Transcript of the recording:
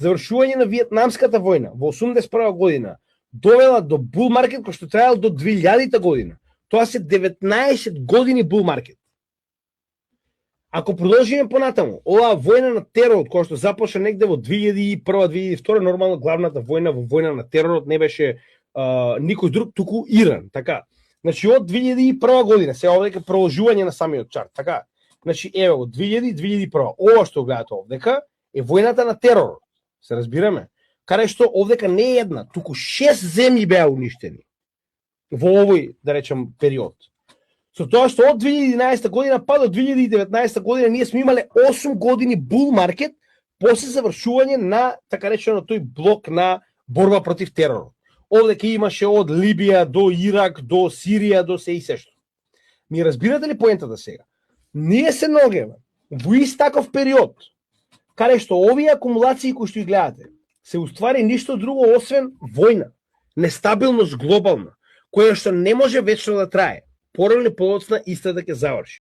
Завршување на Виетнамската војна во 81 година довела до бул маркет кој што траел до 2000 година. Тоа се 19 години бул маркет. Ако продолжиме понатаму, оваа војна на теророт која што започна негде во 2001-2002, нормално главната војна на теророт не беше никој друг, туку Иран, така. Значи од 2001 година, се овдека продолжување на самиот чарт, така. Значи еве од 2000-2001, ова што гледате овдека е војната на теророт. Се разбираме? Каде што овдека не е една, туку 6 земји беа уништени во овој, да речем, период. Со тоа што од 2011 година па до 2019 година ние сме имале 8 години бул маркет после завршување на, така речено, тој блок на борба против теророт. Овдека имаше од Либија до Ирак, до Сирија, до се и се што. Ми разбирате ли поентата сега? Ние се наоѓаме во ист таков период, каде што овие акумулации кои што ги гледате, се уствари ништо друго освен војна, нестабилност глобална, која што не може вечно да трае. Порано или подоцна истата ќе заврши.